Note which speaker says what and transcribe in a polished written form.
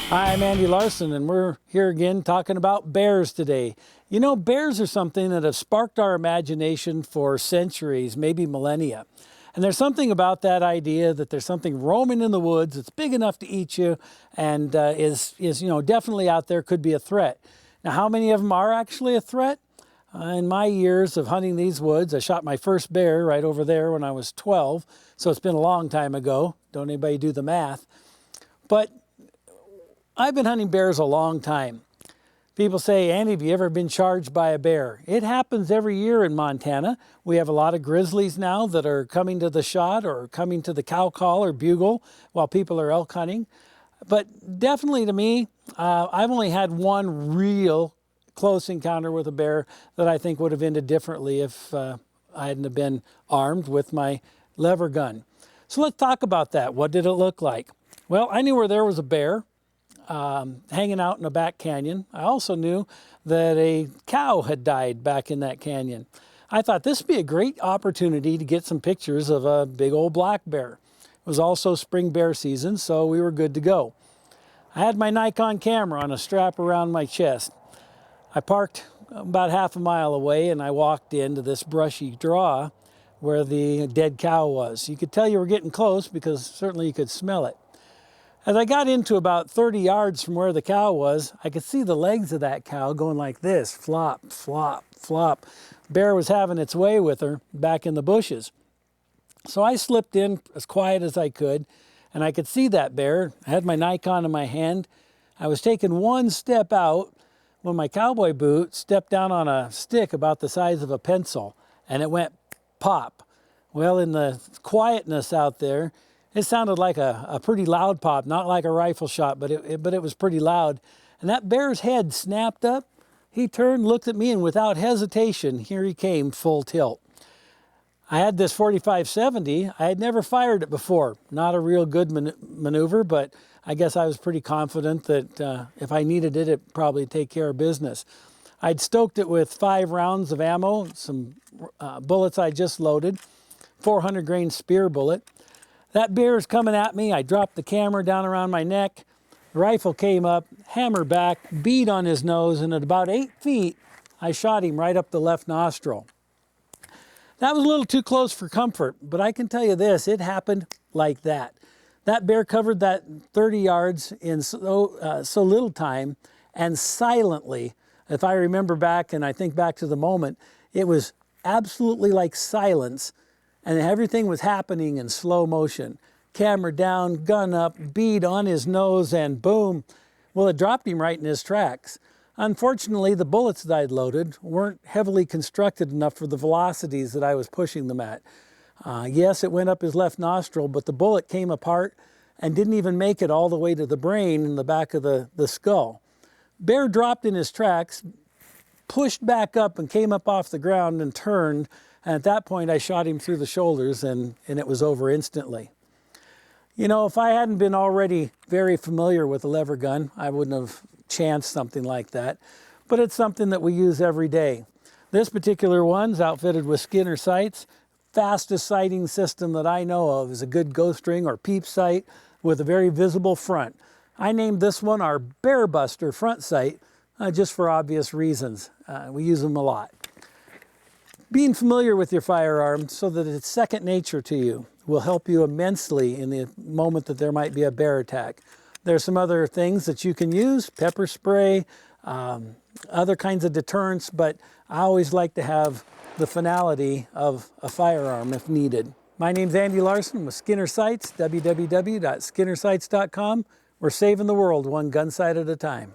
Speaker 1: Hi, I'm Andy Larsson, and we're here again talking about bears today. You know, bears are something that have sparked our imagination for centuries, maybe millennia. And there's something about that idea that there's something roaming in the woods that's big enough to eat you and is definitely out there, could be a threat. Now, how many of them are actually a threat? In my years of hunting these woods, I shot my first bear right over there when I was 12, so it's been a long time ago. Don't anybody do the math. But I've been hunting bears a long time. People say, Andy, have you ever been charged by a bear? It happens every year in Montana. We have a lot of grizzlies now that are coming to the shot or coming to the cow call or bugle while people are elk hunting. But definitely to me, I've only had one real close encounter with a bear that I think would have ended differently if I hadn't have been armed with my lever gun. So let's talk about that. What did it look like? Well, I knew where there was a bear hanging out in a back canyon. I also knew that a cow had died back in that canyon. I thought this would be a great opportunity to get some pictures of a big old black bear. It was also spring bear season, so we were good to go. I had my Nikon camera on a strap around my chest. I parked about half a mile away and I walked into this brushy draw where the dead cow was. You could tell you were getting close because certainly you could smell it. As I got into about 30 yards from where the cow was, I could see the legs of that cow going like this, flop, flop, flop. Bear was having its way with her back in the bushes. So I slipped in as quiet as I could, and I could see that bear. I had my Nikon in my hand. I was taking one step out when my cowboy boot stepped down on a stick about the size of a pencil, and it went pop. Well, in the quietness out there, it sounded like a pretty loud pop, not like a rifle shot, but it was pretty loud. And that bear's head snapped up. He turned, looked at me, and without hesitation, here he came full tilt. I had this 45-70. I had never fired it before. Not a real good maneuver, but I guess I was pretty confident that if I needed it, it'd probably take care of business. I'd stoked it with 5 rounds of ammo, some bullets I just loaded, 400 grain spear bullet. That bear is coming at me. I dropped the camera down around my neck. The rifle came up, hammer back, bead on his nose, and at about 8 feet, I shot him right up the left nostril. That was a little too close for comfort, but I can tell you this, it happened like that. That bear covered that 30 yards in so little time, and silently, if I remember back and I think back to the moment, it was absolutely like silence. And everything was happening in slow motion. Camera down, gun up, bead on his nose, and boom. Well, it dropped him right in his tracks. Unfortunately, the bullets that I'd loaded weren't heavily constructed enough for the velocities that I was pushing them at. Yes, it went up his left nostril, but the bullet came apart and didn't even make it all the way to the brain in the back of the skull. Bear dropped in his tracks, pushed back up and came up off the ground and turned. And at that point, I shot him through the shoulders and it was over instantly. You know, if I hadn't been already very familiar with a lever gun, I wouldn't have chanced something like that. But it's something that we use every day. This particular one's outfitted with Skinner Sights. Fastest sighting system that I know of is a good ghost ring or peep sight with a very visible front. I named this one our Bear Buster front sight just for obvious reasons. We use them a lot. Being familiar with your firearm so that it's second nature to you will help you immensely in the moment that there might be a bear attack. There's some other things that you can use, pepper spray, other kinds of deterrents, but I always like to have the finality of a firearm if needed. My name's Andy Larsson with Skinner Sights, www.skinnersights.com. We're saving the world one gun sight at a time.